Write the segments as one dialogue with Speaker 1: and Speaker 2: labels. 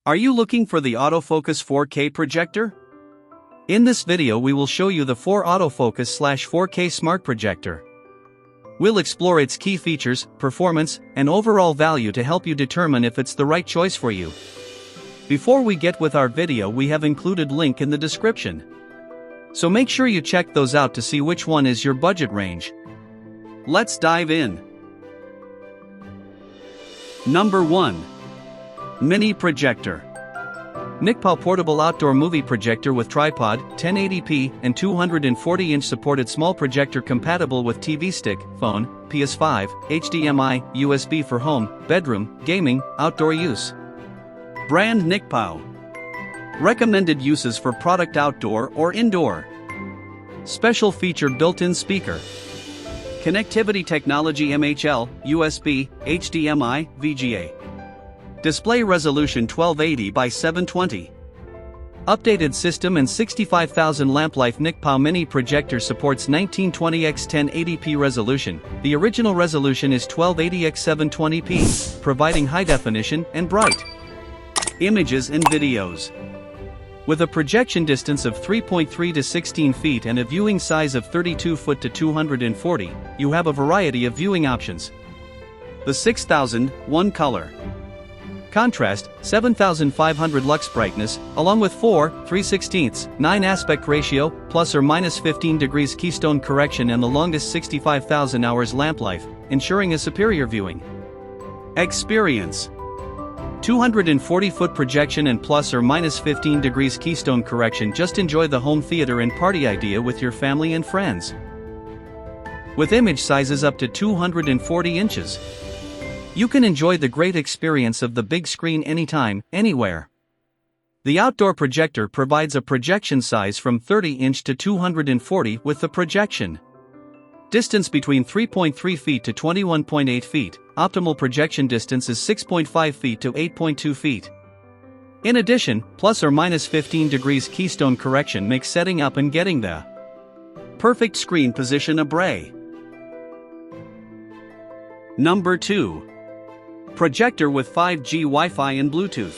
Speaker 1: Are you looking for the autofocus 4K projector? In this video we will show you the 4 autofocus/4K smart projector. We'll explore its key features, performance, and overall value to help you determine if it's the right choice for you. Before we get with our video, we have included link in the description. So make sure you check those out to see which one is your budget range. Let's dive in. Number 1. Mini Projector. NICPOW Portable Outdoor Movie Projector with Tripod, 1080p, and 240-inch supported small projector compatible with TV stick, phone, PS5, HDMI, USB for home, bedroom, gaming, outdoor use. Brand NICPOW. Recommended uses for product outdoor or indoor. Special feature built-in speaker. Connectivity technology MHL, USB, HDMI, VGA. Display resolution 1280 by 720. Updated system and 65,000 lamp life. NICPOW Mini Projector supports 1920x 1080p resolution. The original resolution is 1280x 720p, providing high definition and bright images and videos. With a projection distance of 3.3 to 16 feet and a viewing size of 32 foot to 240, you have a variety of viewing options. The 6001 color. Contrast, 7500 lux brightness, along with 4, 3/16, 9 aspect ratio, plus or minus 15 degrees keystone correction and the longest 65,000 hours lamp life, ensuring a superior viewing experience. 240-foot projection and plus or minus 15 degrees keystone correction. Just enjoy the home theater and party idea with your family and friends. With image sizes up to 240 inches. You can enjoy the great experience of the big screen anytime, anywhere. The outdoor projector provides a projection size from 30-inch to 240 with the projection distance between 3.3 feet to 21.8 feet. Optimal projection distance is 6.5 feet to 8.2 feet. In addition, plus or minus 15 degrees keystone correction makes setting up and getting the perfect screen position a breeze. Number 2. Projector with 5G Wi-Fi and Bluetooth.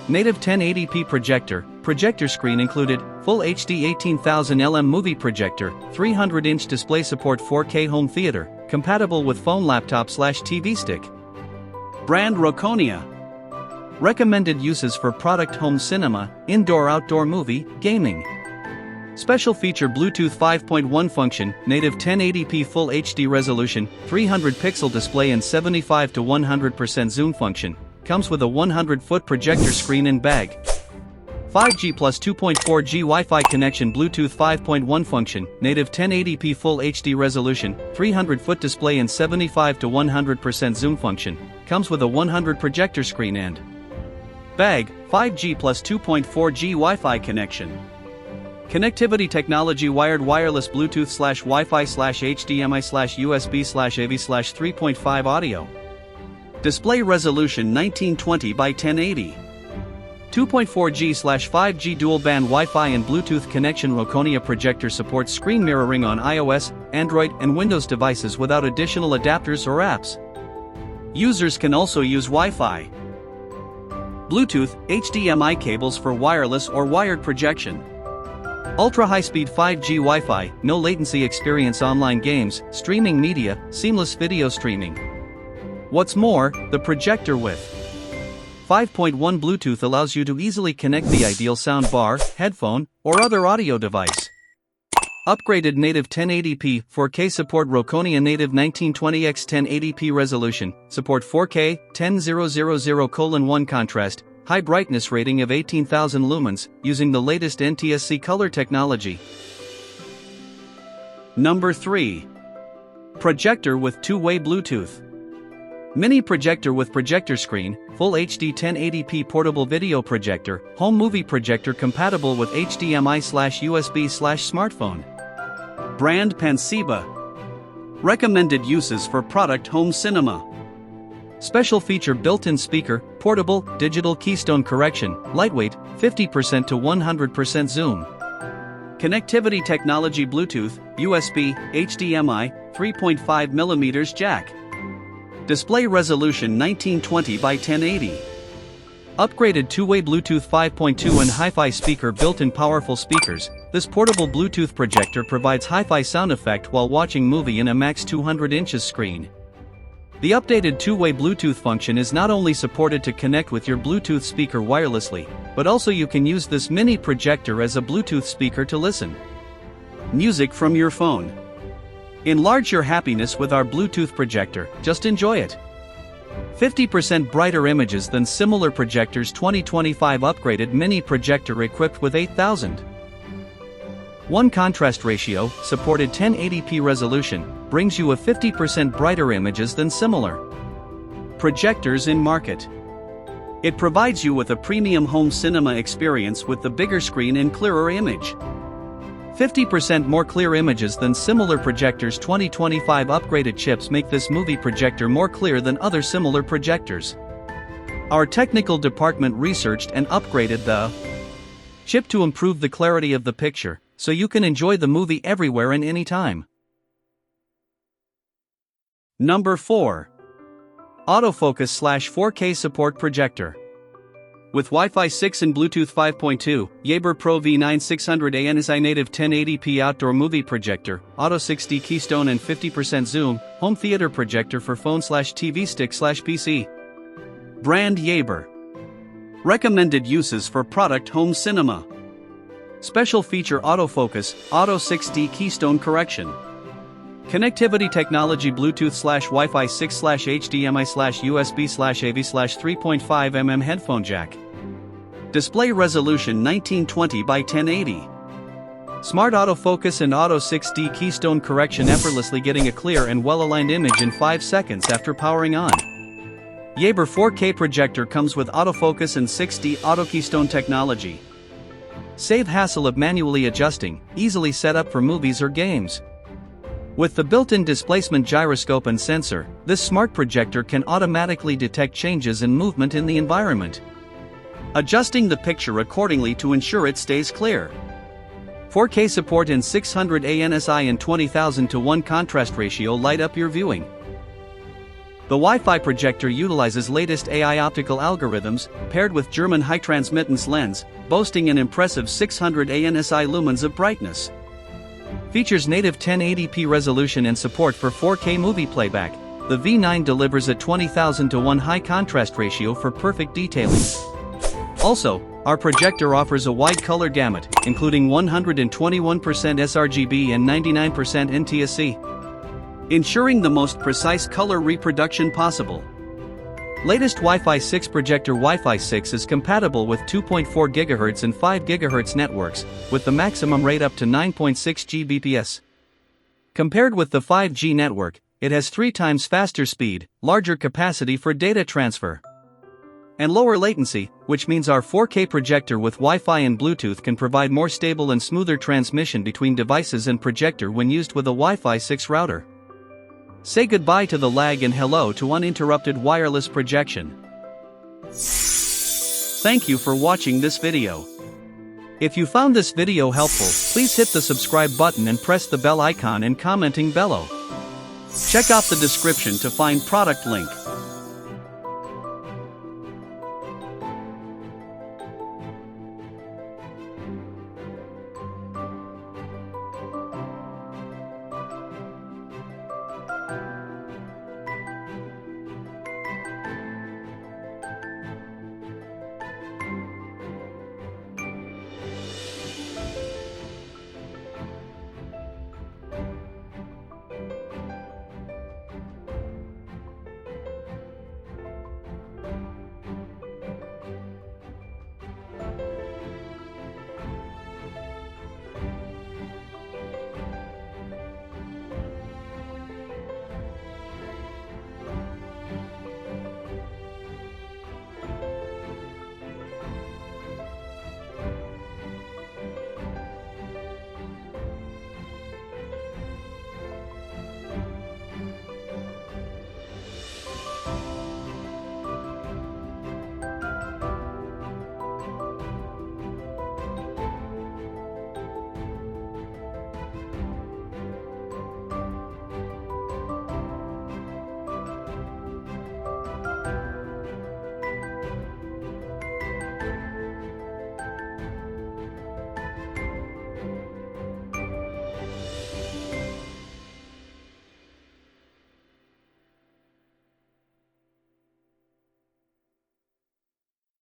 Speaker 1: Native 1080p projector. Projector screen included, Full HD 18000 LM movie projector, 300-inch display, support 4K home theater, compatible with phone, laptop/TV stick. Brand Roconia. Recommended uses for product: home cinema, indoor-outdoor movie, gaming. Special feature Bluetooth 5.1 function, native 1080p Full HD resolution, 300 pixel display and 75 to 100% zoom function, comes with a 100-foot projector screen and bag. 5G plus 2.4G Wi-Fi connection. Bluetooth 5.1 function, native 1080p Full HD resolution, 300-foot display and 75 to 100% zoom function, comes with a 100 projector screen and bag. 5G plus 2.4G Wi-Fi connection. Connectivity technology wired wireless Bluetooth/Wi-Fi/HDMI/USB/AV/3.5 audio. Display resolution 1920 by 1080. 2.4G/5G dual band Wi-Fi and Bluetooth connection. Roconia projector supports screen mirroring on iOS, Android, and Windows devices without additional adapters or apps. Users can also use Wi-Fi, Bluetooth, HDMI cables for wireless or wired projection. Ultra-high-speed 5G Wi-Fi, no latency experience, online games, streaming media, seamless video streaming. What's more, the projector with 5.1 Bluetooth allows you to easily connect the ideal sound bar, headphone, or other audio device. Upgraded native 1080p 4K support. Roconia native 1920x 1080p resolution, support 4K 10000:1 contrast, high brightness rating of 18,000 lumens, using the latest NTSC color technology. Number 3. Projector with two-way Bluetooth. Mini projector with projector screen, Full HD 1080p portable video projector, home movie projector compatible with HDMI/USB/smartphone. Brand Pansiba. Recommended uses for product: home cinema. Special feature built-in speaker, portable, digital keystone correction, lightweight, 50% to 100% zoom. Connectivity technology Bluetooth, USB, HDMI, 3.5mm jack. Display resolution 1920 by 1080. Upgraded two-way Bluetooth 5.2 and hi-fi speaker built-in powerful speakers. This portable Bluetooth projector provides hi-fi sound effect while watching movie in a max 200 inches screen. The updated two-way Bluetooth function is not only supported to connect with your Bluetooth speaker wirelessly, but also you can use this mini projector as a Bluetooth speaker to listen music from your phone. Enlarge your happiness with our Bluetooth projector, just enjoy it. 50% brighter images than similar projectors. 2025 upgraded mini projector equipped with 8001 contrast ratio, supported 1080p resolution, brings you a 50% brighter images than similar projectors in market. It provides you with a premium home cinema experience with the bigger screen and clearer image. 50% more clear images than similar projectors. 2025 upgraded chips make this movie projector more clear than other similar projectors. Our technical department researched and upgraded the chip to improve the clarity of the picture, so you can enjoy the movie everywhere and anytime. Number 4. Autofocus/4K support projector. With Wi-Fi 6 and Bluetooth 5.2, Yaeber Pro V9 600A NSI native 1080p outdoor movie projector, Auto 6D Keystone and 50% zoom, home theater projector for phone/TV stick/PC. Brand Yaeber. Recommended uses for product home cinema. Special feature autofocus, Auto 6D Keystone correction. Connectivity technology Bluetooth/Wi-Fi 6/HDMI/USB/AV/3.5mm headphone jack. Display resolution 1920 by 1080. Smart autofocus and Auto 6D Keystone correction, effortlessly getting a clear and well-aligned image in 5 seconds after powering on. Yaeber 4K projector comes with autofocus and 6D Auto Keystone technology. Save hassle of manually adjusting, easily set up for movies or games. With the built-in displacement gyroscope and sensor, this smart projector can automatically detect changes in movement in the environment, adjusting the picture accordingly to ensure it stays clear. 4K support in 600 ANSI and 20,000:1 contrast ratio light up your viewing. The Wi-Fi projector utilizes latest AI optical algorithms, paired with German high transmittance lens, boasting an impressive 600 ANSI lumens of brightness. Features native 1080p resolution and support for 4K movie playback. The V9 delivers a 20,000:1 high contrast ratio for perfect detailing. Also, our projector offers a wide color gamut, including 121% sRGB and 99% NTSC, ensuring the most precise color reproduction possible. Latest Wi-Fi 6 projector. Wi-Fi 6 is compatible with 2.4 GHz and 5 GHz networks, with the maximum rate up to 9.6 Gbps. Compared with the 5G network, it has 3 times faster speed, larger capacity for data transfer, and lower latency, which means our 4K projector with Wi-Fi and Bluetooth can provide more stable and smoother transmission between devices and projector when used with a Wi-Fi 6 router. Say goodbye to the lag and hello to uninterrupted wireless projection. Thank you for watching this video. If you found this video helpful, please hit the subscribe button and press the bell icon and commenting below. Check out the description to find product link.